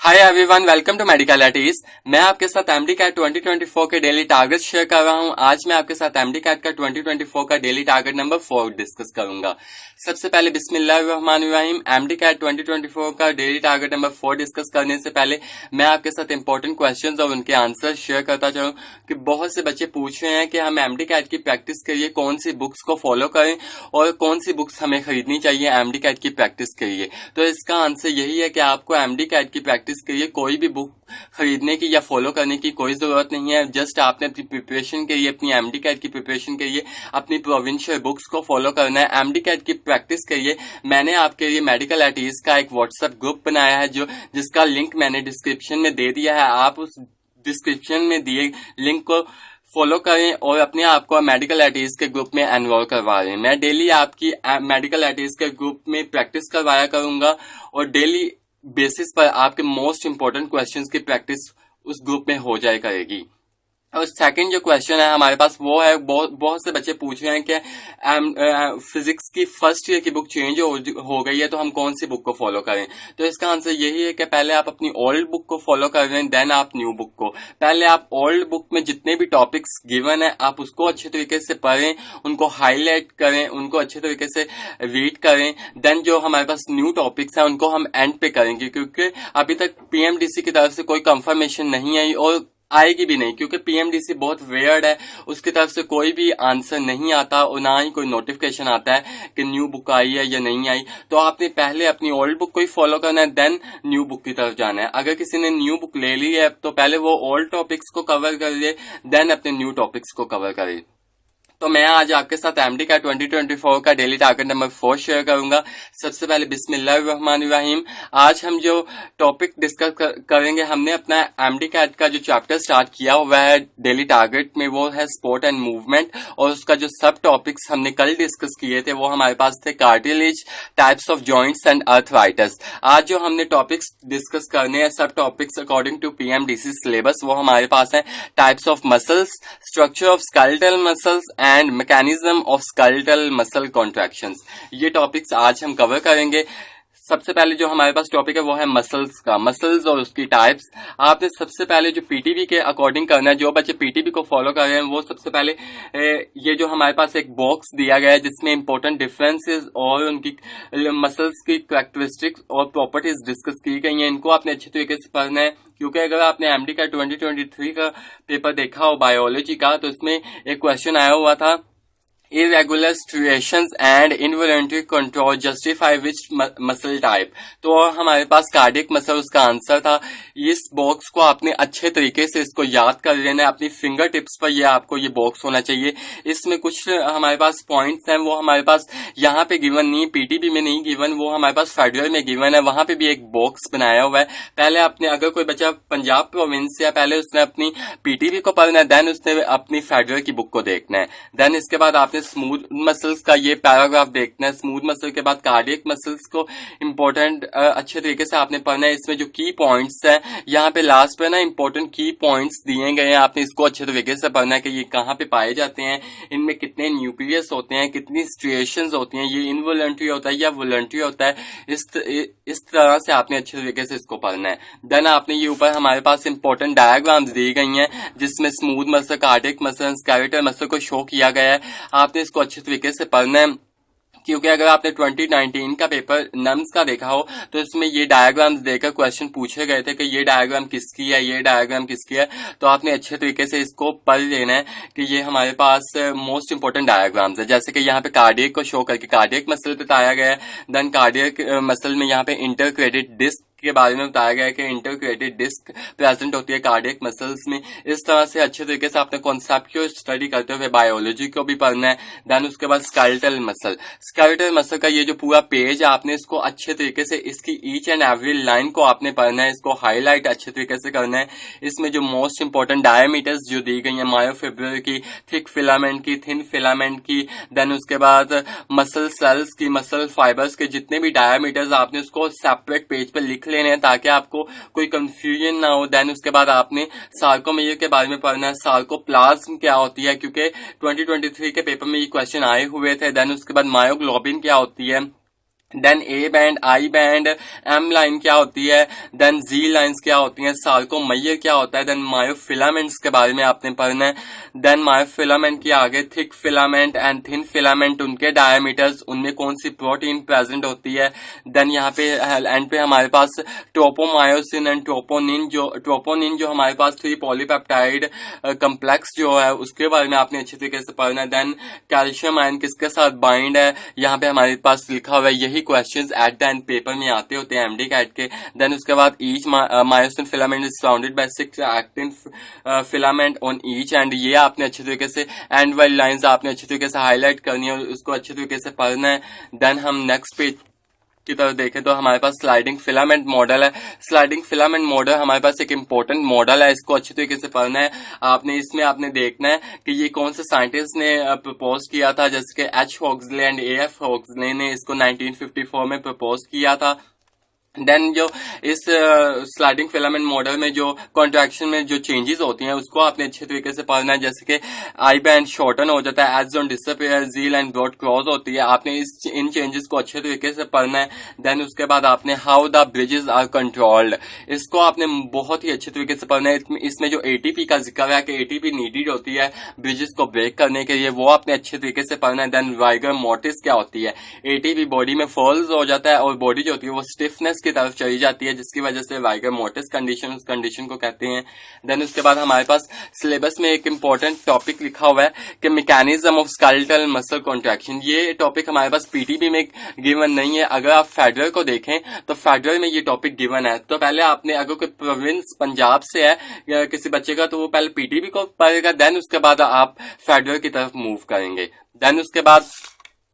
Hi everyone, welcome to medical eighties. मैं आपके साथ एमडी कैट 2024 के डेली टारगेट शेयर कर रहा हूं। आज मैं आपके साथ एमडी कैट का 2024 का डेली टारगेट नंबर 4 डिस्कस करूंगा। सबसे पहले बिस्मिल्लाहिर्रहमानिर्रहीम। एमडी कैट 2024 का डेली टारगेट नंबर 4 डिस्कस करने से पहले मैं आपके साथ इंपॉर्टेंट क्वेश्चंस और उनके आंसर शेयर करता चलूं कि बहुत से बच्चे पूछ रहे हैं कि हम एमडी कैट की प्रैक्टिस के लिए कौन सी बुक्स को फॉलो करें और कौन सी बुक्स हमें खरीदनी चाहिए एमडी कैट की प्रैक्टिस के लिए। तो इसका आंसर यही है कि आपको एमडी कैट की प्रैक्टिस के लिए कोई भी बुक खरीदने की या फॉलो करने की कोई जरूरत नहीं है। जस्ट आपने अपनी प्रिपरेशन के लिए, अपनी एमडी कैट की प्रिपरेशन के लिए अपनी प्रोविंशियल बुक्स को फॉलो करना है। एमडी कैट की प्रैक्टिस के लिए मैंने आपके लिए मेडिकल एटीज का एक व्हाट्सएप ग्रुप बनाया है जिसका लिंक मैंने डिस्क्रिप्शन में दे दिया है। आप उस डिस्क्रिप्शन में दिए लिंक को फॉलो करें और अपने आप को मेडिकल एटीज के ग्रुप में एनरोल करवा लें। मैं डेली आपकी मेडिकल एटीज के ग्रुप में प्रैक्टिस करवाया करूंगा और डेली बेसिस पर आपके मोस्ट इंपोर्टेंट क्वेश्चंस की प्रैक्टिस उस ग्रुप में हो जाए करेगी। और सेकंड जो क्वेश्चन है हमारे पास वो है, बहुत से बच्चे पूछ रहे हैं कि फिजिक्स की फर्स्ट ईयर की बुक चेंज हो गई है तो हम कौन सी बुक को फॉलो करें। तो इसका आंसर यही है कि पहले आप अपनी ओल्ड बुक को फॉलो कर रहे हैं, देन आप न्यू बुक को। पहले आप ओल्ड बुक में जितने भी टॉपिक्स गिवन है आप उसको अच्छे तरीके से पढ़ें, उनको हाईलाइट करें, उनको अच्छे तरीके से रीड करें। देन जो हमारे पास न्यू टॉपिक्स है उनको हम एंड पे करेंगे, क्योंकि अभी तक पीएमडीसी की तरफ से कोई कंफर्मेशन नहीं आई और आएगी भी नहीं, क्योंकि पीएमडीसी बहुत वेयर्ड है। उसकी तरफ से कोई भी आंसर नहीं आता और ना ही कोई नोटिफिकेशन आता है कि न्यू बुक आई है या नहीं आई। तो आपने पहले अपनी ओल्ड बुक को ही फॉलो करना है, देन न्यू बुक की तरफ जाना है। अगर किसी ने न्यू बुक ले ली है तो पहले वो ओल्ड टॉपिक्स को कवर कर ले, देन अपने न्यू टॉपिक्स को कवर करे। तो मैं आज आपके साथ एमडी का 2024 का डेली टारगेट नंबर 4 शेयर करूंगा। सबसे पहले बिस्मिल्लाहिर्रहमानिर्रहीम। आज हम जो टॉपिक डिस्कस करेंगे, हमने अपना एमडी कैट का जो चैप्टर स्टार्ट किया हुआ है डेली टारगेट में, वो है स्पोर्ट एंड मूवमेंट। और उसका जो सब टॉपिक्स हमने कल डिस्कस किए थे वो हमारे पास थे cartilage, types of joints and arthritis. आज जो हमने टॉपिक्स डिस्कस करने हैं, सब topics according to PMDC syllabus, वो हमारे पास है types of muscles, structure of skeletal muscles and mechanism of skeletal muscle contractions. ये टॉपिक्स आज हम कवर करेंगे। सबसे पहले जो हमारे पास टॉपिक है वो है मसल्स का, मसल्स और उसकी टाइप्स। आपने सबसे पहले जो पीटीबी के अकॉर्डिंग करना है, जो बच्चे पीटीबी को फॉलो कर रहे हैं वो सबसे पहले ये जो हमारे पास एक बॉक्स दिया गया है जिसमें इंपॉर्टेंट डिफरेंसेस और उनकी मसल्स की कैरेक्टरिस्टिक्स और प्रॉपर्टीज डिस्कस की गई हैं, इनको आपने अच्छे तरीके से पढ़ना है। क्योंकि अगर आपने एमडी का 2023 का पेपर देखा हो बायोलॉजी का, तो इसमें एक क्वेश्चन आया हुआ था, irregular striations and involuntary control justify which muscle type। तो हमारे पास कार्डियक मसल उसका आंसर था। इस बॉक्स को आपने अच्छे तरीके से इसको याद कर लेना है, अपनी फिंगर टिप्स पर ये आपको ये बॉक्स होना चाहिए। इसमें कुछ हमारे पास पॉइंट्स हैं वो हमारे पास यहाँ पे गिवन नहीं, पीटीबी में नहीं गिवन, वो हमारे पास फेडरल में गिवन है, वहां पे भी एक बॉक्स बनाया हुआ है। पहले आपने, अगर कोई बच्चा पंजाब प्रोविंस से, पहले उसने अपनी पीटीबी को पढ़ना है, देन उसने अपनी फेडरल की बुक को देखना है, देन इसके बाद आपने स्मूथ मसल्स का ये पैराग्राफ देखना है। स्मूथ मसल के बाद कार्डियक मसल्स को इंपॉर्टेंट अच्छे तरीके से आपने पढ़ना है। इसमें जो की पॉइंट्स हैं, यहाँ पे लास्ट पे ना इंपॉर्टेंट की पॉइंट्स दिए गए हैं, आपने इसको अच्छे तरीके से पढ़ना है कि ये कहाँ पे पाए जाते हैं, इनमें कितने न्यूक्लियस होते हैं, कितनी स्ट्रिएशंस होती हैं, ये इनवॉलंटरी होता है या वॉलंटरी होता है। इस तरह से आपने अच्छे तरीके से इसको पढ़ना है। देन आपने ये ऊपर हमारे पास इंपॉर्टेंट डायग्राम्स दी गई हैं जिसमें smooth muscle, cardiac muscle, skeletal muscle को शो किया गया है। आपने इसको अच्छे तरीके से पढ़ना है, क्योंकि अगर आपने 2019 का पेपर नम्स का देखा हो तो इसमें ये डायग्राम्स देकर क्वेश्चन पूछे गए थे कि ये डायग्राम किसकी है, ये डायग्राम किसकी है। तो आपने अच्छे तरीके से इसको पढ़ लेना है कि ये हमारे पास मोस्ट इंपोर्टेंट डायग्राम्स है। जैसे कि यहाँ पे कार्डियक को शो करके कार्डियक मसल बताया गया है, देन कार्डियक मसल में यहाँ पे इंटरक्रेटेड डिस्क के बारे में बताया गया है कि इंटरक्रेटेड डिस्क प्रेजेंट होती है कार्डियक मसल्स में। इस तरह से अच्छे तरीके से आपने कॉन्सेप्ट को स्टडी करते हुए बायोलॉजी को भी पढ़ना है। देन उसके बाद स्केलेटल मसल, स्केलेटल मसल का ये जो पूरा पेज है, आपने इसको अच्छे तरीके से, इसकी ईच एंड एवरी लाइन को आपने पढ़ना है, इसको हाईलाइट अच्छे तरीके से करना है। इसमें जो मोस्ट इंपोर्टेंट डायमीटर्स जो दी गई है, मायोफिब्रिल की, थिक फिलामेंट की, थिन फिलामेंट की, देन उसके बाद मसल सेल्स की, मसल फाइबर्स के जितने भी डायमीटर्स, आपने उसको सेपरेट पेज पर लिख लेने हैं ताकि आपको कोई कंफ्यूजन ना हो। देन उसके बाद आपने सार्कोमेयर के बारे में पढ़ना है, सार्कोप्लाज्म क्या होती है, क्योंकि 2023 के पेपर में ये क्वेश्चन आए हुए थे। देन उसके बाद मायोग्लोबिन क्या होती है, then A band, I band, M line क्या होती है, देन जी लाइंस क्या होती हैं, सार्कोमेयर क्या होता है, देन मायोफिलामेंट्स के बारे में आपने पढ़ना है। देन मायोफिलामेंट के आगे thick filament and thin filament, उनके डायमीटर्स, उनमें कौन सी प्रोटीन प्रेजेंट होती है। देन यहाँ पे एंड पे हमारे पास ट्रोपोमायोसिन एंड ट्रोपोनिन जो हमारे पास 3 पॉलीपेप्टाइड कम्प्लेक्स जो है उसके बारे में आपने अच्छे तरीके से पढ़ना है। देन कैल्शियम आयन किसके साथ बाइंड है, यहाँ पे हमारे पास लिखा हुआ है। यही questions at the end paper में आते होते हैं एमडी कैट के। देन उसके बाद each myosin filament is surrounded by 6 actin filament on each and, ये आपने अच्छे तरीके से एंड वाली लाइंस आपने अच्छे तरीके से हाईलाइट करनी है और उसको अच्छे तरीके से पढ़ना है। देन हम नेक्स्ट पेज की तरफ देखें तो हमारे पास स्लाइडिंग फिलामेंट मॉडल है। स्लाइडिंग फिलामेंट मॉडल हमारे पास एक इंपॉर्टेंट मॉडल है, इसको अच्छे तरीके से पढ़ना है आपने। इसमें आपने देखना है कि ये कौन से साइंटिस्ट ने प्रपोज किया था, जैसे कि एच हॉक्सले एंड एफ हॉक्सले ने इसको 1954 में प्रपोज किया था। देन जो इस स्लाइडिंग फिलामेंट मॉडल में जो कॉन्ट्रैक्शन में जो चेंजेस होती हैं उसको आपने अच्छे तरीके से पढ़ना है, जैसे कि आई बैंड शॉर्टन हो जाता है, एज जोन डिसअपीयर, जी लाइन ब्रॉड क्रॉस होती है, आपने इन चेंजेस को अच्छे तरीके से पढ़ना है। देन उसके बाद आपने how the bridges are controlled, इसको आपने बहुत ही अच्छे तरीके से पढ़ना है। इसमें जो एटीपी का जिक्र है कि एटीपी नीडेड होती है ब्रिजेस को ब्रेक करने के लिए, वो आपने अच्छे तरीके से पढ़ना है। देन वाइगर मोटिस क्या होती है, एटीपी बॉडी में फॉल्स हो जाता है और बॉडी जो होती है वो स्टिफनेस की तरफ चली जाती है, जिसकी वजह से वाइगर मोटिस कंडीशन उस कंडीशन को कहते हैं। देन उसके बाद हमारे पास सिलेबस में एक इंपॉर्टेंट टॉपिक लिखा हुआ है कि mechanism of skeletal muscle contraction. ये टॉपिक हमारे पास पीटीबी में गिवन नहीं है। अगर आप फेडरल को देखें तो फेडरल में ये टॉपिक गिवन है। तो पहले आपने, अगर कोई प्रोविंस पंजाब से है किसी बच्चे का, तो वो पहले पीटीबी को पढ़ेगा, देन उसके बाद आप फेडरल की तरफ मूव करेंगे। देन उसके बाद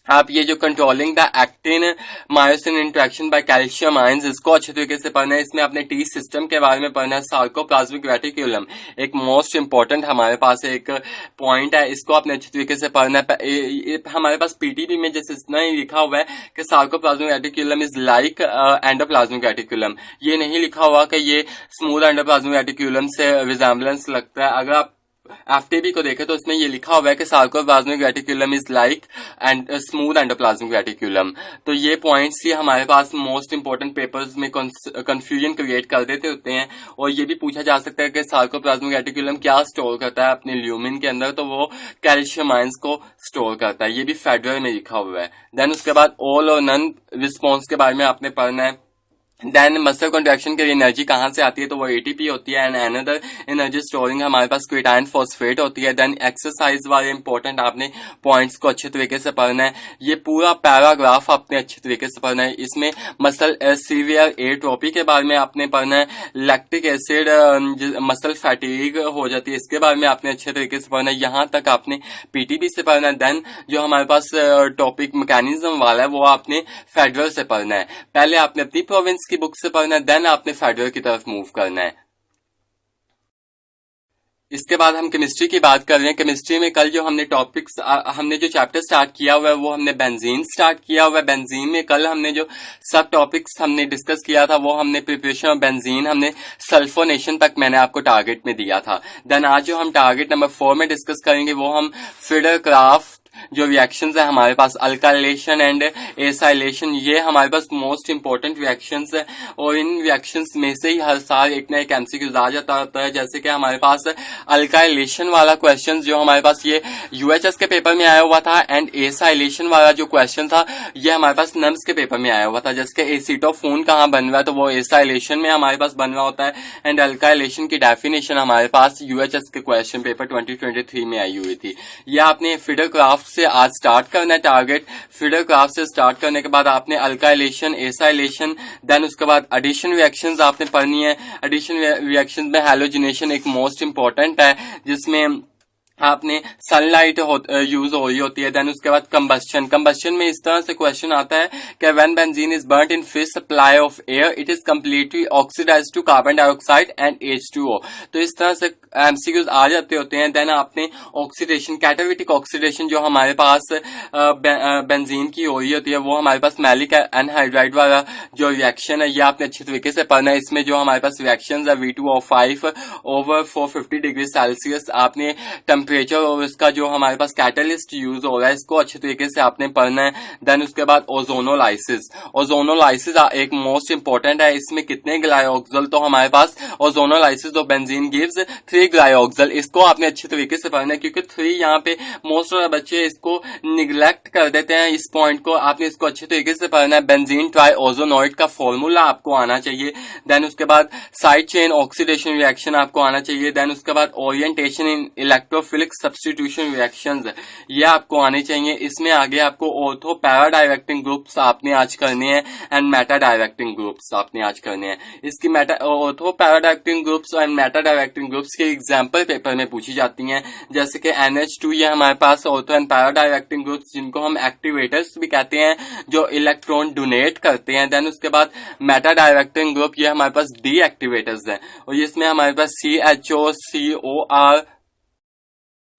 आप ये जो controlling the actin myosin interaction by calcium ions, इसको अच्छे तरीके से पढ़ना है। इसमें आपने टी सिस्टम के बारे में पढ़ना है। सार्कोप्लाज्मिक रेटिकुलम एक मोस्ट इंपॉर्टेंट हमारे पास एक पॉइंट है, इसको आपने अच्छे तरीके से पढ़ना है। हमारे पास पीटीबी में जैसे इतना ही लिखा हुआ है कि sarcoplasmic reticulum is like endoplasmic reticulum, ये नहीं लिखा हुआ कि ये स्मूथ एंडोप्लाज्मिक रेटिकुलम से रिजेम्बलेंस लगता है। अगर आप एफटीबी को देखें तो इसमें ये लिखा हुआ है कि sarcoplasmic reticulum is like and smooth endoplasmic reticulum. तो ये पॉइंट्स ही हमारे पास मोस्ट इंपोर्टेंट पेपर्स में कंफ्यूजन क्रिएट कर देते होते हैं। और ये भी पूछा जा सकता है कि सार्कोप्लाज्मिक रेटिकुलम क्या स्टोर करता है अपने ल्यूमिन के अंदर, तो वो कैल्शियम आयंस को स्टोर करता है। ये भी फेडरल में लिखा हुआ है। देन उसके बाद ऑल और नन रिस्पॉन्स के बारे में आपने पढ़ना है। देन मसल कॉन्ट्रैक्शन के लिए एनर्जी कहां से आती है, तो वो एटीपी होती है। एंड अनदर एनर्जी स्टोरिंग हमारे पास क्रिएटाइन फॉस्फेट होती है। देन एक्सरसाइज वाले इंपॉर्टेंट आपने पॉइंट्स को अच्छे तरीके से पढ़ना है। ये पूरा पैराग्राफ आपने अच्छे तरीके से पढ़ना है। इसमें मसल सीवियर एट्रोपी के बारे में आपने पढ़ना है। लैक्टिक एसिड मसल फैटीग हो जाती है, इसके बारे में आपने अच्छे तरीके से पढ़ना है। यहाँ तक आपने पीटीबी से पढ़ना है। देन जो हमारे पास टॉपिक मैकेनिज्म वाला है वो आपने फेडरल से पढ़ना है। पहले आपने अपनी प्रोविंस की बुक से पढ़ना है, देन आपने फेडरल की तरफ मूव करना है। इसके बाद हम केमिस्ट्री की बात कर रहे हैं। केमिस्ट्री में कल जो हमने टॉपिक्स, हमने जो चैप्टर स्टार्ट किया हुआ है वो हमने बेंजीन स्टार्ट किया हुआ है। बेंजीन में कल हमने जो सब टॉपिक्स हमने डिस्कस किया था वो हमने प्रिपरेशन ऑफ बेंजीन, हमने सल्फोनेशन तक मैंने आपको टारगेट में दिया था। देन आज जो हम टारगेट नंबर 4 में डिस्कस करेंगे वो हम फिडरक्राफ्ट जो रिएक्शंस है हमारे पास, अल्काइलेशन एंड एसाइलेशन, ये हमारे पास मोस्ट इंपोर्टेंट रिएक्शंस है। और इन रिएक्शंस में से ही हर साल एक ना एक एमसीक्यूज आ जाता होता है। जैसे कि हमारे पास अल्काइलेशन वाला क्वेश्चन जो हमारे पास ये यूएचएस के पेपर में आया हुआ था, एंड एसाइलेशन वाला जो क्वेश्चन था ये हमारे पास नम्स के पेपर में आया हुआ था। जैसे कि एसीटोफोन कहाँ बन रहा है, तो वो एसाइलेशन में हमारे पास बन रहा होता है। एंड अल्काइलेशन की डेफिनेशन हमारे पास यूएचएस के क्वेश्चन पेपर 2023 में आई हुई थी। ये आपने फिडरक्राफ्ट से आज स्टार्ट करना है टारगेट। फिडरक्राफ्ट से स्टार्ट करने के बाद आपने अल्काइलेशन, एसाइलेशन, देन उसके बाद एडिशन रिएक्शंस आपने पढ़नी है। एडिशन रिएक्शंस में हैलोजिनेशन एक मोस्ट इंपॉर्टेंट है, जिसमें आपने सनलाइट यूज हो रही होती है। देन उसके बाद कंबस्शन, कंबस्शन में इस तरह से क्वेश्चन आता है कि when benzene is burned in free supply of air it is completely oxidised to carbon dioxide and H2O। तो इस तरह से एमसीक्यूज आ जाते होते हैं। देन आपने ऑक्सीडेशन, कैटालिटिक ऑक्सीडेशन जो हमारे पास बेंजीन की हो रही होती है वो हमारे पास मैलिक एनहाइड्राइड वाला जो रिएक्शन है ये आपने अच्छे तरीके से पढ़ना है। इसमें जो हमारे पास रिएक्शन है V2O5 ओवर 450 डिग्री सेल्सियस, आपने टेम्परेचर और इसका जो हमारे पास कैटलिस्ट यूज हो रहा है इसको अच्छे तरीके से आपने पढ़ना है। देन उसके बाद ओजोनोलाइसिस, ओजोनोलाइसिस एक मोस्ट इंपॉर्टेंट है। इसमें कितने ग्लाइऑक्सल, तो हमारे पास ओजोनोलाइसिस ऑफ बेंजीन गिव्स 3 ग्लाइऑक्सल, इसको आपने अच्छे तरीके से पढ़ना है क्योंकि 3 यहाँ पे मोस्ट ऑफ बच्चे इसको निग्लेक्ट कर देते हैं। इस पॉइंट को आपने इसको अच्छे तरीके से पढ़ना है। बेंजीन ट्राई ओजोनोइड का फॉर्मूला आपको आना चाहिए। देन उसके बाद साइड चेन ऑक्सीडेशन रिएक्शन आपको आना चाहिए। देन उसके बाद ओरिएंटेशन इन इलेक्ट्रोफिलिक सब्स्टिट्यूशन रिएक्शंस, ये आपको आने चाहिए। इसमें आगे आपको ऑर्थो पैरा डायरेक्टिंग ग्रुप्स आपने आज करने हैं एंड मेटा डायरेक्टिंग ग्रुप्स आपने आज करने हैं। इसकी ortho para directing groups and meta directing groups के एग्जांपल पेपर में पूछी जाती हैं, जैसे कि NH2, ये हमारे पास ortho and para directing groups जिनको हम एक्टिवेटर्स भी कहते हैं, जो इलेक्ट्रॉन डोनेट करते हैं। देन उसके बाद मेटा डायरेक्टिंग ग्रुप, ये हमारे पास डी एक्टिवेटर्स हैं और इसमें हमारे पास CHO, COR,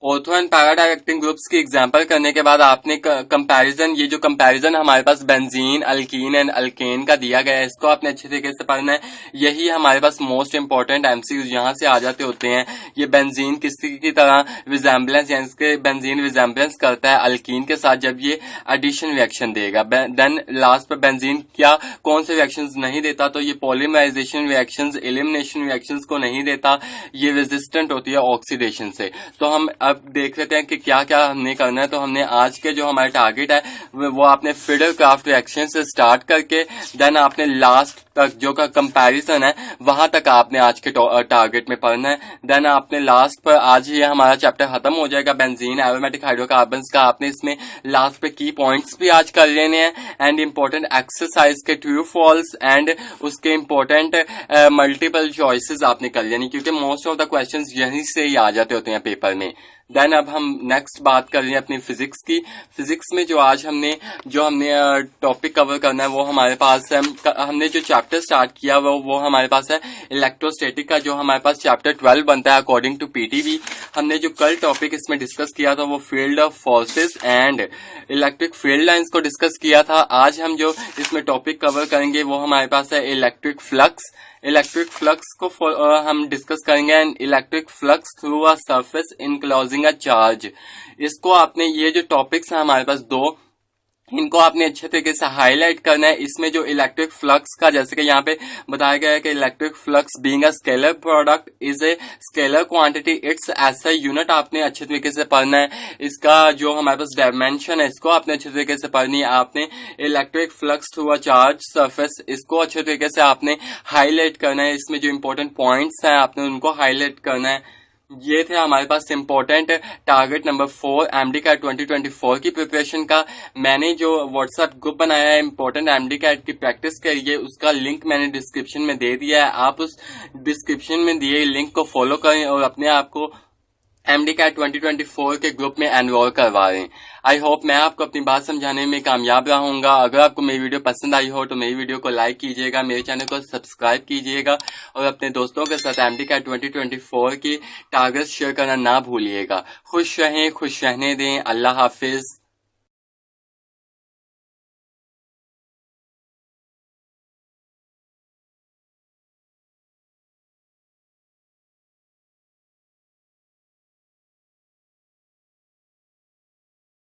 ortho and para directing groups की एग्जांपल करने के बाद आपने कंपैरिजन, ये जो कंपैरिजन हमारे पास बेंजीन, अल्कीन एंड अल्केन का दिया गया है, इसको आपने अच्छे तरीके से पढ़ना है। यही हमारे पास मोस्ट इंपॉर्टेंट एमसीक्यूज यहाँ से आ जाते होते हैं। ये बेंजीन किसी की तरह रिजेम्बलेंस, यानी इसके बेंजीन रिजेम्बलेंस करता है अल्कीन के साथ जब ये एडिशन रिएक्शन देगा। देन लास्ट पर बेंजीन क्या कौन से रिएक्शंस नहीं देता, तो ये पॉलीमराइजेशन रिएक्शंस, एलिमिनेशन रिएक्शंस को नहीं देता, ये रेजिस्टेंट होती है ऑक्सीडेशन से। तो हम अब देख लेते हैं कि क्या क्या हमने करना है। तो हमने आज के जो हमारे टारगेट है वो आपने फिडल क्राफ्ट रिएक्शन से स्टार्ट करके देन आपने लास्ट तक जो का कंपैरिजन है वहां तक आपने आज के टारगेट में पढ़ना है। देन आपने लास्ट पर, आज ये हमारा चैप्टर खत्म हो जाएगा बेंजीन एरोमेटिक हाइड्रोकार्बन्स का, आपने इसमें लास्ट पे की पॉइंट्स भी आज कर लेने हैं एंड इंपॉर्टेंट एक्सरसाइज के ट्रू फॉल्स एंड उसके इंपॉर्टेंट मल्टीपल चॉइसेस आपने कर लेनी, क्योंकि मोस्ट ऑफ द क्वेश्चंस यहीं से ही आ जाते होते हैं पेपर में। देन अब हम नेक्स्ट बात कर रहे हैं अपनी फिजिक्स की। फिजिक्स में जो आज हमने टॉपिक कवर करना है वो हमारे पास है, हमने जो चैप्टर स्टार्ट किया वो हमारे पास है इलेक्ट्रोस्टैटिक का, जो हमारे पास चैप्टर 12 बनता है अकॉर्डिंग टू पीटीवी। हमने जो कल टॉपिक इसमें डिस्कस किया था वो field of forces and electric field lines को डिस्कस किया था। आज हम जो इसमें टॉपिक कवर करेंगे वो हमारे पास है इलेक्ट्रिक फ्लक्स। इलेक्ट्रिक फ्लक्स को हम डिस्कस करेंगे and electric flux through a surface enclosing a charge. इसको आपने, ये जो टॉपिक्स हैं हमारे पास दो, इनको आपने अच्छे तरीके से हाईलाइट करना है। इसमें जो इलेक्ट्रिक फ्लक्स का, जैसे कि यहाँ पे बताया गया है कि electric flux being a scalar product is a scalar quantity, it's ऐसा यूनिट आपने अच्छे तरीके से पढ़ना है। इसका जो हमारे पास डायमेंशन है इसको आपने अच्छे तरीके से पढ़नी है। आपने electric flux through a charge surface, इसको अच्छे तरीके से आपने हाईलाइट करना है। इसमें जो इंपॉर्टेंट पॉइंट्स हैं आपने उनको हाईलाइट करना है। ये थे हमारे पास important target number 4 MD CAT 2024 की प्रिपरेशन का। मैंने जो व्हाट्सएप ग्रुप बनाया है इंपॉर्टेंट एमडी कैट की प्रैक्टिस के लिए, उसका लिंक मैंने डिस्क्रिप्शन में दे दिया है। आप उस डिस्क्रिप्शन में दिए लिंक को फॉलो करें और अपने आप को एमडी कैट 2024 के ग्रुप में एनरोल करवा रहे हैं। आई होप मैं आपको अपनी बात समझाने में कामयाब रहूंगा। अगर आपको मेरी वीडियो पसंद आई हो तो मेरी वीडियो को लाइक कीजिएगा, मेरे चैनल को सब्सक्राइब कीजिएगा और अपने दोस्तों के साथ एमडी कैट 2024 की टारगेट शेयर करना ना भूलिएगा। खुश रहें, खुश रहने दें। अल्लाह हाफिज।